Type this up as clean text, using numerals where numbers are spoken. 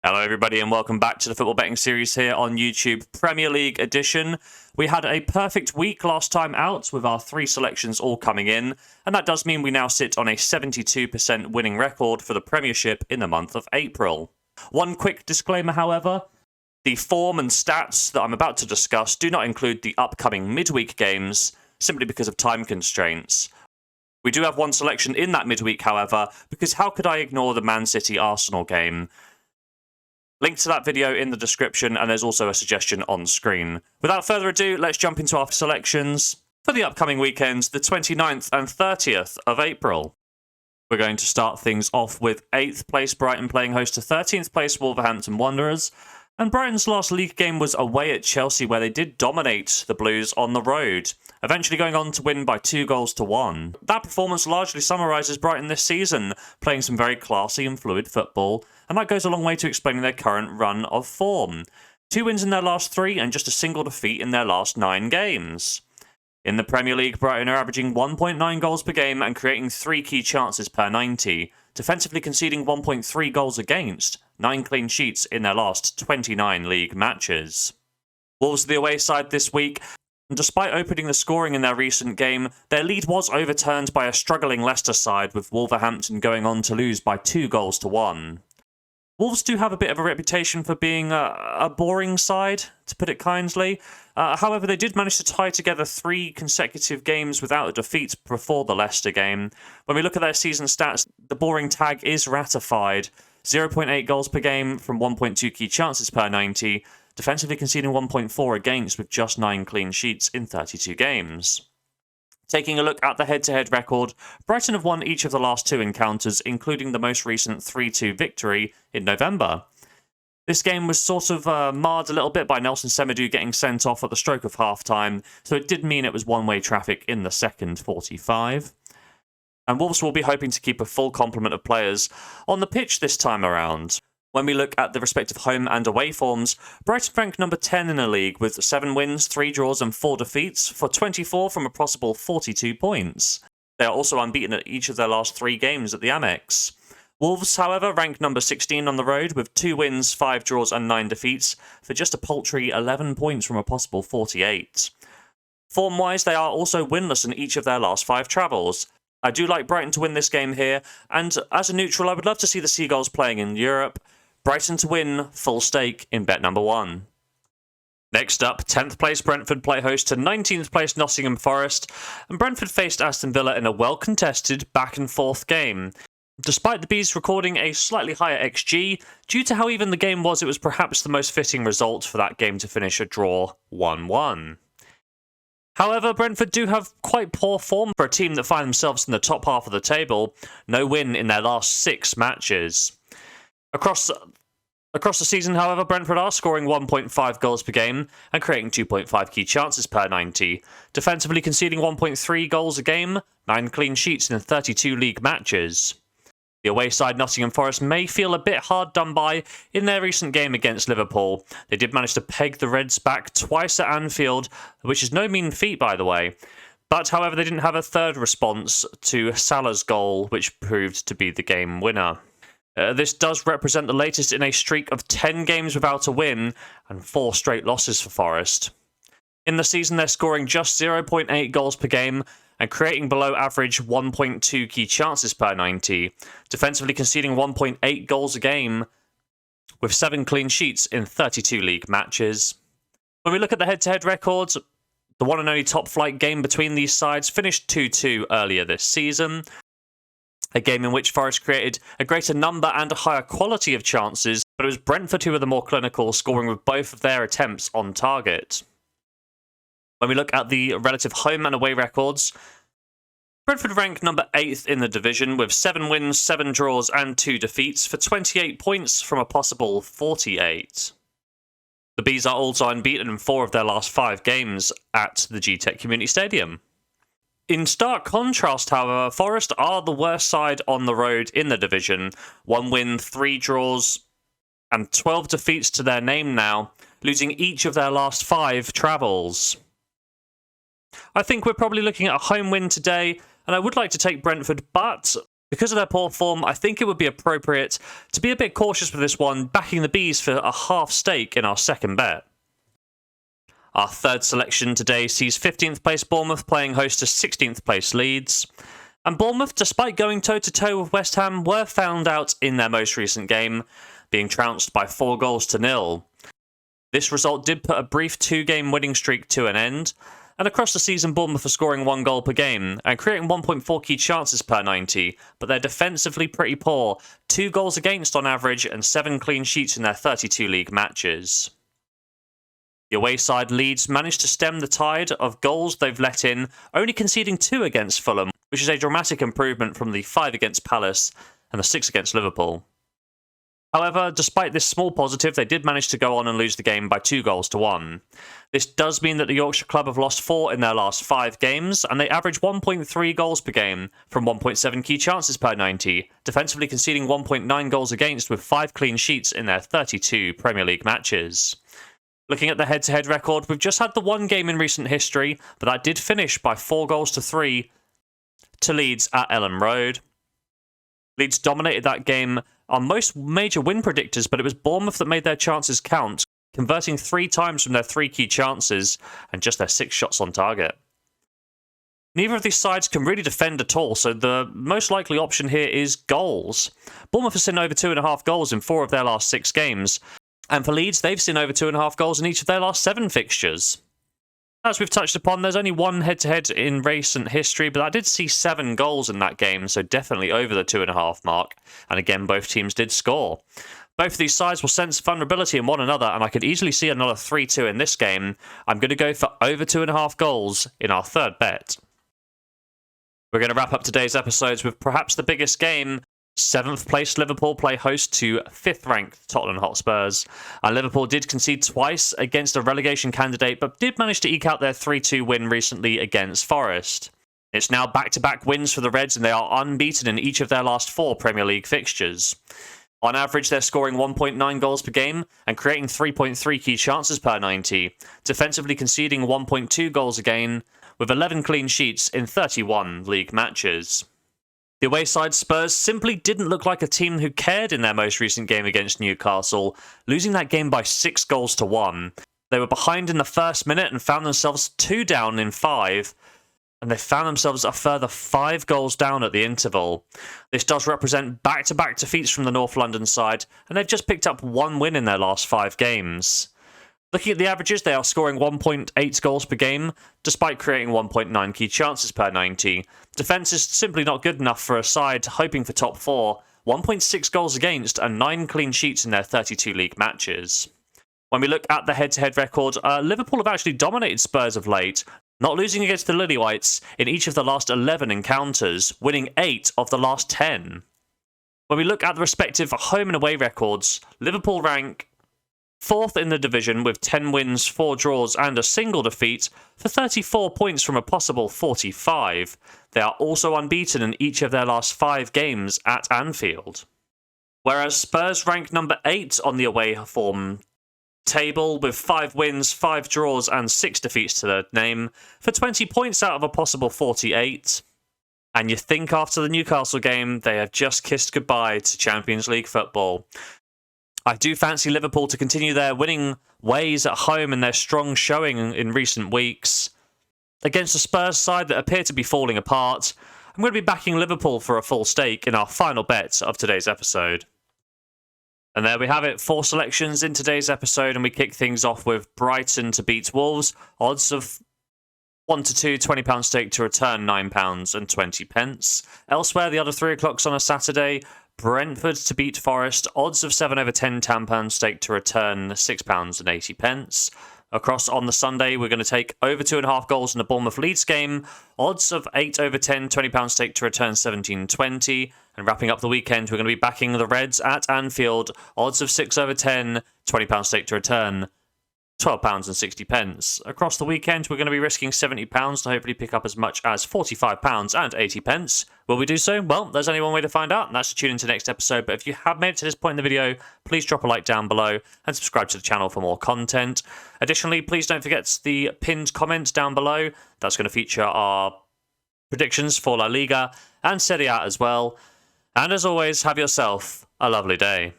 Hello everybody and welcome back to the football betting series here on YouTube, Premier League edition. We had a perfect week last time out with our 3 selections all coming in, and that does mean we now sit on a 72% winning record for the Premiership in the month of April. One quick disclaimer however, the form and stats that I'm about to discuss do not include the upcoming midweek games, simply because of time constraints. We do have one selection in that midweek however, because how could I ignore the Man City-Arsenal game? Link to that video in the description, and there's also a suggestion on screen. Without further ado, let's jump into our selections for the upcoming weekends, the 29th and 30th of April. We're going to start things off with 8th place Brighton playing host to 13th place Wolverhampton Wanderers. And Brighton's last league game was away at Chelsea, where they did dominate the Blues on the road, eventually going on to win by 2-1. That performance largely summarises Brighton this season, playing some very classy and fluid football, and that goes a long way to explaining their current run of form. 2 wins in their last 3 and just a single defeat in their last 9 games. In the Premier League, Brighton are averaging 1.9 goals per game and creating 3 key chances per 90, defensively conceding 1.3 goals against, 9 clean sheets in their last 29 league matches. Wolves are the away side this week, and despite opening the scoring in their recent game, their lead was overturned by a struggling Leicester side, with Wolverhampton going on to lose by 2-1. Wolves do have a bit of a reputation for being a boring side, to put it kindly. However, they did manage to tie together 3 consecutive games without a defeat before the Leicester game. When we look at their season stats, the boring tag is ratified. 0.8 goals per game from 1.2 key chances per 90, defensively conceding 1.4 against with just 9 clean sheets in 32 games. Taking a look at the head-to-head record, Brighton have won each of the last 2 encounters, including the most recent 3-2 victory in November. This game was sort of marred a little bit by Nelson Semedo getting sent off at the stroke of half-time, so it did mean it was one-way traffic in the second 45. And Wolves will be hoping to keep a full complement of players on the pitch this time around. When we look at the respective home and away forms, Brighton rank number 10 in the league with 7 wins, 3 draws and 4 defeats for 24 from a possible 42 points. They are also unbeaten at each of their last 3 games at the Amex. Wolves, however, rank number 16 on the road with 2 wins, 5 draws and 9 defeats for just a paltry 11 points from a possible 48. Form-wise, they are also winless in each of their last 5 travels. I do like Brighton to win this game here, and as a neutral, I would love to see the Seagulls playing in Europe. Brighton to win, full stake in bet number 1. Next up, 10th place Brentford play host to 19th place Nottingham Forest, and Brentford faced Aston Villa in a well-contested back-and-forth game. Despite the Bees recording a slightly higher XG, due to how even the game was, it was perhaps the most fitting result for that game to finish a draw 1-1. However, Brentford do have quite poor form for a team that find themselves in the top half of the table. No win in their last 6 matches. Across the season, however, Brentford are scoring 1.5 goals per game and creating 2.5 key chances per 90, defensively conceding 1.3 goals a game, 9 clean sheets in 32 league matches. The away side Nottingham Forest may feel a bit hard done by in their recent game against Liverpool. They did manage to peg the Reds back twice at Anfield, which is no mean feat by the way. But however, they didn't have a third response to Salah's goal, which proved to be the game winner. This does represent the latest in a streak of 10 games without a win and 4 straight losses for Forest. In the season, they're scoring just 0.8 goals per game and creating below average 1.2 key chances per 90, defensively conceding 1.8 goals a game with 7 clean sheets in 32 league matches. When we look at the head-to-head records, the one and only top-flight game between these sides finished 2-2 earlier this season, a game in which Forest created a greater number and a higher quality of chances, but it was Brentford who were the more clinical, scoring with both of their attempts on target. When we look at the relative home and away records, Brentford rank number 8th in the division with 7 wins, 7 draws and 2 defeats for 28 points from a possible 48. The Bees are also unbeaten in 4 of their last 5 games at the G-Tech Community Stadium. In stark contrast, however, Forest are the worst side on the road in the division. 1 win, 3 draws and 12 defeats to their name now, losing each of their last 5 travels. I think we're probably looking at a home win today, and I would like to take Brentford, but Because of their poor form, I think it would be appropriate to be a bit cautious with this one, backing the Bees for a half stake in our second bet. Our third selection today sees 15th place Bournemouth playing host to 16th place Leeds. And Bournemouth, despite going toe-to-toe with West Ham, were found out in their most recent game, being trounced by 4-0. This result did put a brief 2-game winning streak to an end, and across the season Bournemouth are scoring 1 goal per game and creating 1.4 key chances per 90, but they're defensively pretty poor, 2 goals against on average and 7 clean sheets in their 32 league matches. The away side Leeds managed to stem the tide of goals they've let in, only conceding 2 against Fulham, which is a dramatic improvement from the 5 against Palace and the 6 against Liverpool. However, despite this small positive, they did manage to go on and lose the game by 2-1. This does mean that the Yorkshire club have lost 4 in their last 5 games, and they average 1.3 goals per game from 1.7 key chances per 90, defensively conceding 1.9 goals against with 5 clean sheets in their 32 Premier League matches. Looking at the head-to-head record, we've just had the 1 game in recent history, but that did finish by 4-3 to Leeds at Ellen Road. Leeds dominated that game on most major win predictors, but it was Bournemouth that made their chances count, converting 3 times from their 3 key chances and just their 6 shots on target. Neither of these sides can really defend at all, so the most likely option here is goals. Bournemouth has seen over 2.5 goals in 4 of their last 6 games, and for Leeds, they've seen over 2.5 goals in each of their last 7 fixtures. As we've touched upon, there's only 1 head-to-head in recent history, but I did see 7 goals in that game, so definitely over the 2.5 mark. And again, both teams did score. Both of these sides will sense vulnerability in one another, and I could easily see another 3-2 in this game. I'm going to go for over 2.5 goals in our third bet. We're going to wrap up today's episodes with perhaps the biggest game. 7th place Liverpool play host to 5th ranked Tottenham Hotspurs. And Liverpool did concede twice against a relegation candidate, but did manage to eke out their 3-2 win recently against Forest. It's now back-to-back wins for the Reds, and they are unbeaten in each of their last 4 Premier League fixtures. On average, they're scoring 1.9 goals per game and creating 3.3 key chances per 90, defensively conceding 1.2 goals a game, with 11 clean sheets in 31 league matches. The away side Spurs simply didn't look like a team who cared in their most recent game against Newcastle, losing that game by 6-1. They were behind in the first minute and found themselves 2 down in 5, and they found themselves a further 5 goals down at the interval. This does represent back-to-back defeats from the North London side, and they've just picked up 1 win in their last 5 games. Looking at the averages, they are scoring 1.8 goals per game, despite creating 1.9 key chances per 90. Defence is simply not good enough for a side hoping for top 4, 1.6 goals against and 9 clean sheets in their 32 league matches. When we look at the head-to-head record, Liverpool have actually dominated Spurs of late, not losing against the Lilywhites in each of the last 11 encounters, winning 8 of the last 10. When we look at the respective home and away records, Liverpool rank 4th in the division with 10 wins, 4 draws and a single defeat for 34 points from a possible 45. They are also unbeaten in each of their last 5 games at Anfield. Whereas Spurs rank number 8 on the away form table with 5 wins, 5 draws and 6 defeats to their name for 20 points out of a possible 48. And you think after the Newcastle game, they have just kissed goodbye to Champions League football. I do fancy Liverpool to continue their winning ways at home and their strong showing in recent weeks. Against a Spurs side that appear to be falling apart, I'm going to be backing Liverpool for a full stake in our final bet of today's episode. And there we have it, 4 selections in today's episode, and we kick things off with Brighton to beat Wolves. Odds of 1-2, £20 stake to return £9.20. Elsewhere, the other 3 o'clocks on a Saturday. Brentford to beat Forest, odds of 7/10, £10 stake to return £6.80. Across on the Sunday, we're going to take over 2.5 goals in the Bournemouth Leeds game, odds of 8/10, £20 stake to return £17.20. And wrapping up the weekend, we're going to be backing the Reds at Anfield, odds of 6/10, £20 stake to return £12.60. Across the weekend, we're going to be risking £70 to hopefully pick up as much as £45.80. Will we do so? Well, there's only one way to find out, and that's to tune into the next episode. But if you have made it to this point in the video, please drop a like down below and subscribe to the channel for more content. Additionally, please don't forget the pinned comment down below. That's going to feature our predictions for La Liga and Serie A as well. And as always, have yourself a lovely day.